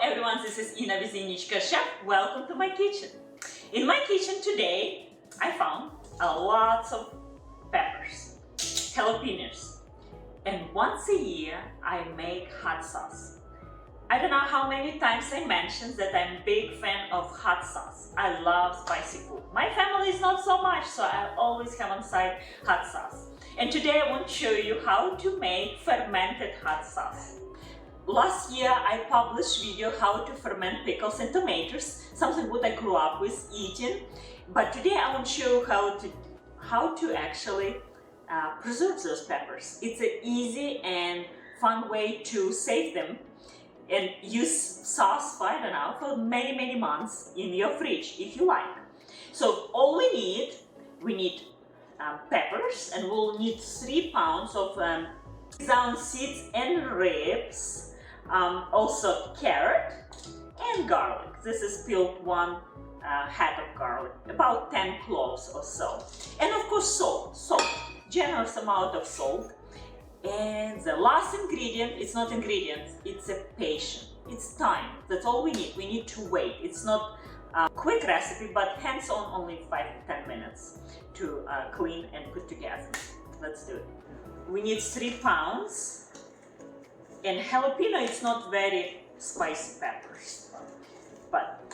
everyone, this is Ina with innichkachef. Welcome to my kitchen. In my kitchen today, I found a lot of peppers, jalapenos, and once a year I make hot sauce. I don't know how many times I mentioned that I'm a big fan of hot sauce. I love spicy food. My family is not so much, so I always have on side hot sauce. And today I want to show you how to make fermented hot sauce. Last year I published video how to ferment pickles and tomatoes, something what I grew up with eating. But today I want to show you how to actually preserve those peppers. It's an easy and fun way to save them and use sauce for, I don't know, for many months in your fridge if you like. So all we need peppers, and we'll need 3 pounds of down seeds and ribs, also carrot and garlic. This is peeled 1 head of garlic, about 10 cloves or so, and of course salt, generous amount of salt. And the last ingredient, it's not ingredient, it's a patience, it's time. That's all we need to wait. It's not a quick recipe, but hands-on, only 5 to 10 minutes to clean and put together. Let's do it. We need 3 pounds. And jalapeno, it's not very spicy peppers, but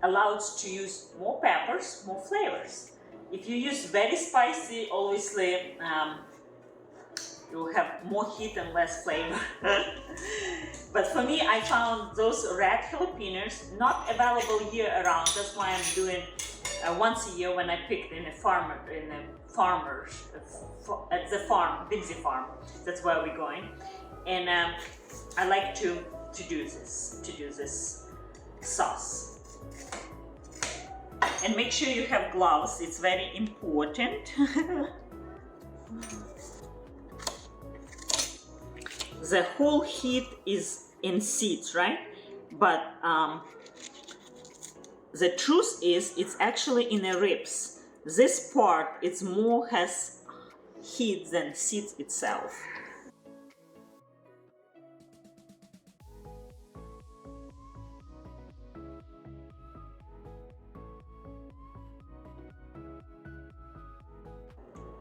allows to use more peppers, more flavors. If you use very spicy, obviously you'll have more heat and less flavor. But for me, I found those red jalapenos not available year around. That's why I'm doing once a year when I picked in a farmer, at the farm, Bigzy farm. That's where we're going. And I like to do this sauce. And make sure you have gloves, it's very important. The whole heat is in seeds, right? But the truth is, it's actually in the ribs. This part, it's more has heat than seeds itself.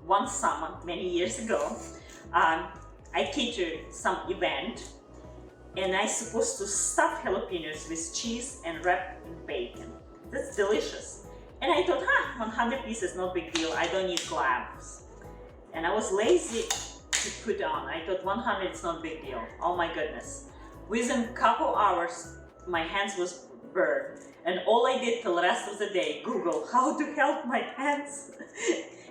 One summer, many years ago, I catered some event, and I supposed to stuff jalapenos with cheese and wrap in bacon. That's delicious. And I thought, 100 pieces, no big deal. I don't need gloves. And I was lazy to put on. I thought 100 is not big deal. Oh my goodness. Within a couple hours, my hands was burned. And all I did till the rest of the day, Google how to help my hands.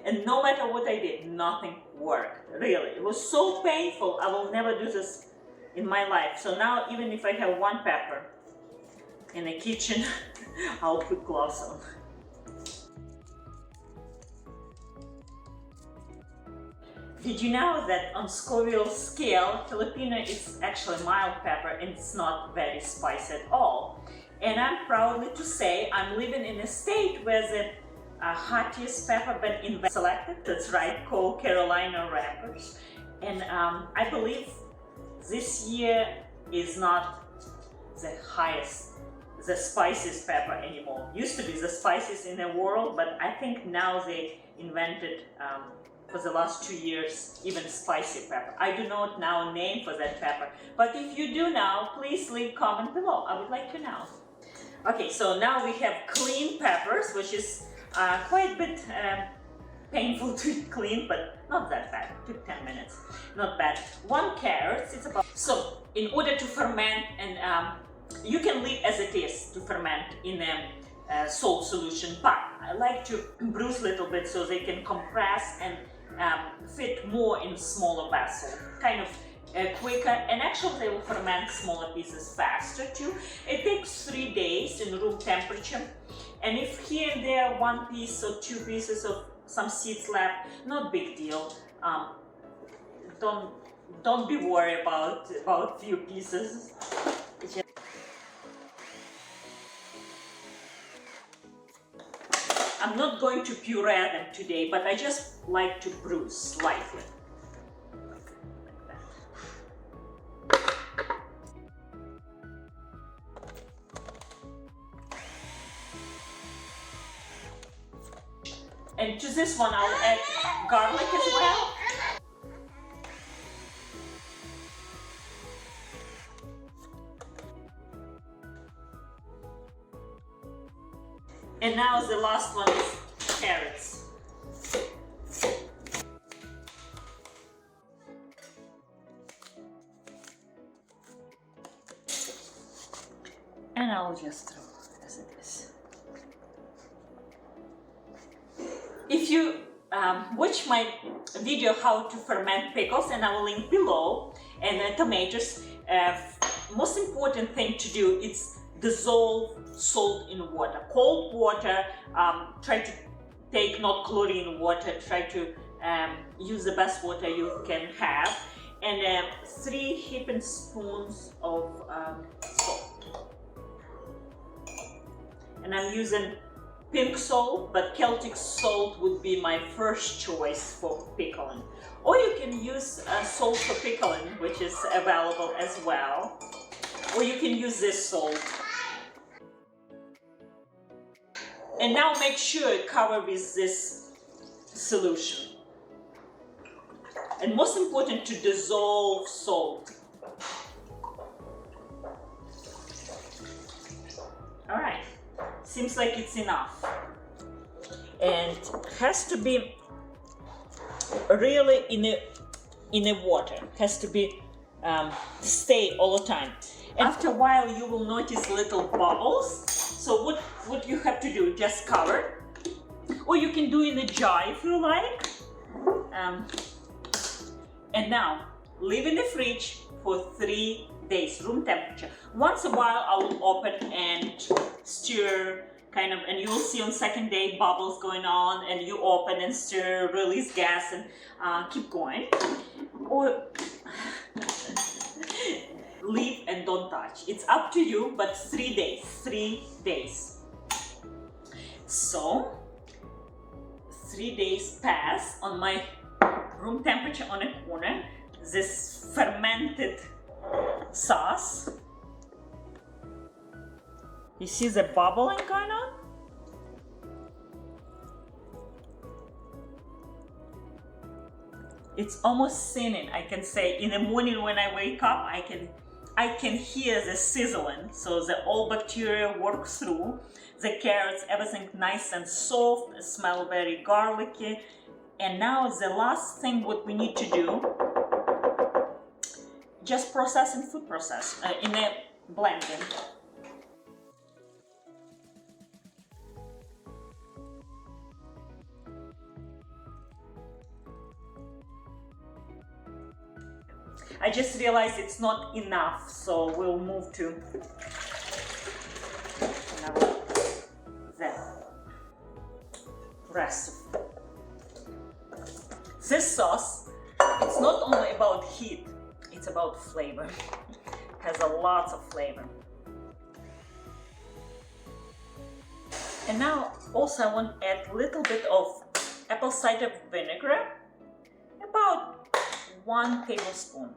And no matter what I did, nothing worked, really. It was so painful, I will never do this in my life. So now, even if I have 1 pepper in the kitchen, I'll put gloves on. Did you know that on Scoville scale, jalapeno is actually mild pepper and it's not very spicy at all? And I'm proudly to say I'm living in a state where the hottest pepper been selected, that's right, called Carolina Reapers. And I believe this year is not the highest, the spiciest pepper anymore. Used to be the spiciest in the world, but I think now they invented for the last 2 years even spicy pepper. I do not know a name for that pepper, but if you do know, please leave a comment below. I would like to know. Okay, so now we have clean peppers, which is quite a bit painful to clean, but not that bad. It took 10 minutes, not bad. 1 carrot, it's about. So in order to ferment, and you can leave as it is to ferment in a salt solution, but I like to bruise a little bit so they can compress and fit more in smaller vessel, kind of quicker, and actually they will ferment smaller pieces faster too. It takes 3 days in room temperature, and if here and there 1 piece or 2 pieces of some seeds left, not big deal. Don't be worried about few pieces. I'm not going to puree them today, but I just like to bruise slightly. Like that. And to this one I'll add garlic as well. And now the last one is carrots. And I'll just throw as it is. If you watch my video how to ferment pickles, and I will link below, and tomatoes, most important thing to do is dissolve salt in water. Cold water, try to take not chlorine water, try to use the best water you can have, and 3 heaping spoons of salt. And I'm using pink salt, but Celtic salt would be my first choice for pickling. Or you can use salt for pickling, which is available as well. Or you can use this salt. And now make sure you cover with this solution. And most important, to dissolve salt. All right, seems like it's enough. And has to be really in a water. Has to be stay all the time. And after a while, you will notice little bubbles. So what you have to do, just cover, or you can do in a jar if you like. And now leave in the fridge for 3 days, room temperature. Once a while I will open and stir, kind of, and you will see on second day bubbles going on, and you open and stir, release gas, and keep going. Or leave and don't touch. It's up to you, but 3 days, 3 days. So 3 days pass on my room temperature on a corner. This fermented sauce. You see the bubbling going on? It's almost singing, I can say. In the morning when I wake up, I can hear the sizzling. So the all bacteria works through. The carrots, everything nice and soft, smell very garlicky. And now the last thing what we need to do, just process in food process, in a blender. I just realized it's not enough, so we'll move to the rest. This sauce, it's not only about heat, it's about flavor. Has a lot of flavor. And now also I want to add a little bit of apple cider vinegar, about 1 tablespoon,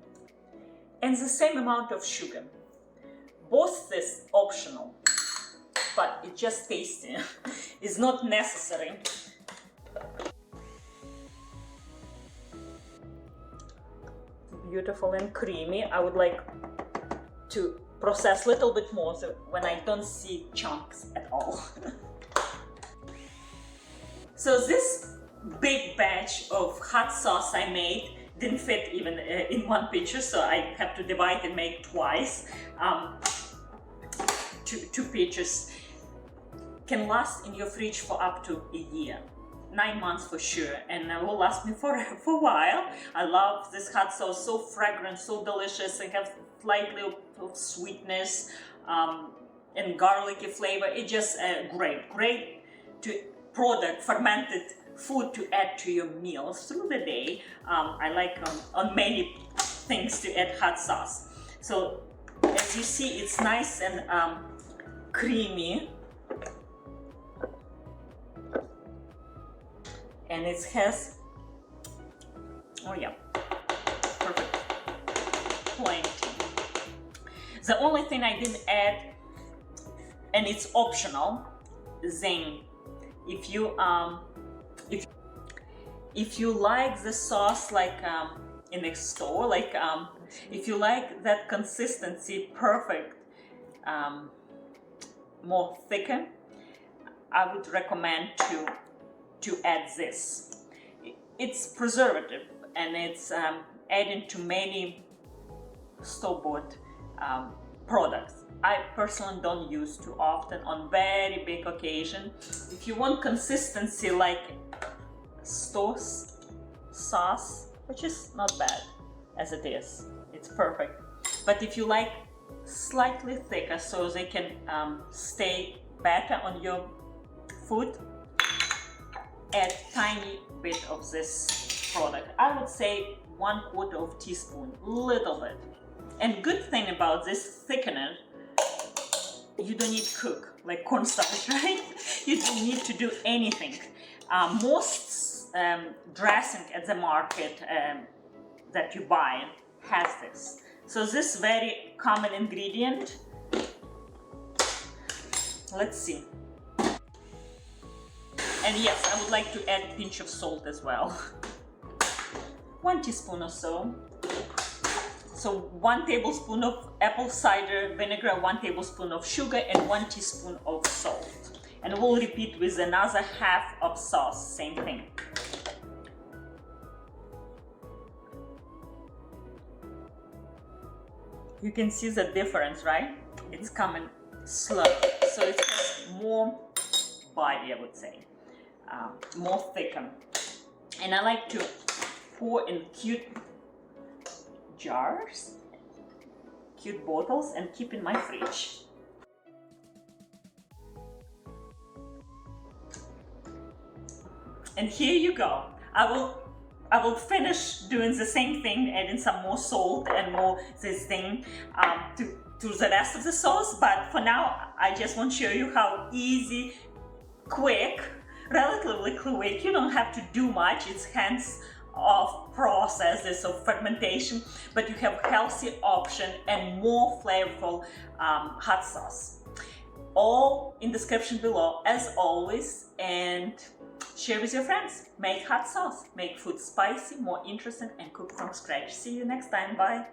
and the same amount of sugar. Both this optional, but it's just tasty. It's not necessary. Beautiful and creamy. I would like to process a little bit more, so when I don't see chunks at all. So this big batch of hot sauce I made didn't fit even in one picture, so I have to divide and make twice. Two pictures. Can last in your fridge for up to a year. 9 months for sure, and will last me for a while. I love this hot sauce, so fragrant, so delicious, and have slightly of sweetness and garlicky flavor. It's just great to product, fermented food to add to your meals through the day. I like on many things to add hot sauce. So as you see, it's nice and creamy. And it has, oh yeah, perfect, plenty. The only thing I didn't add, and it's optional, zing. If you if you like the sauce like in a store, like if you like that consistency perfect, more thicker, I would recommend to add this. It's preservative and it's added to many store-bought products. I personally don't use too often on very big occasion. If you want consistency like store sauce, which is not bad as it is, it's perfect. But if you like slightly thicker so they can stay better on your food, add tiny bit of this product. I would say 1/4 teaspoon, little bit. And good thing about this thickener, you don't need to cook like cornstarch, right? You don't need to do anything. Most dressing at the market that you buy has this. So this very common ingredient. Let's see. And yes, I would like to add a pinch of salt as well. 1 teaspoon or so. So 1 tablespoon of apple cider vinegar, 1 tablespoon of sugar, and 1 teaspoon of salt. And we'll repeat with another half of sauce, same thing. You can see the difference, right? It's coming slow, so it has more body, I would say, more thicker. And I like to pour in cute jars, cute bottles, and keep in my fridge. And here you go. I will finish doing the same thing, adding some more salt and more this thing to the rest of the sauce. But for now, I just want to show you how easy, quick, relatively quick. You don't have to do much. It's hands-off process of fermentation, but you have healthy option and more flavorful hot sauce. All in description below, as always, and share with your friends. Make hot sauce, make food spicy, more interesting, and cook from scratch. See you next time. Bye.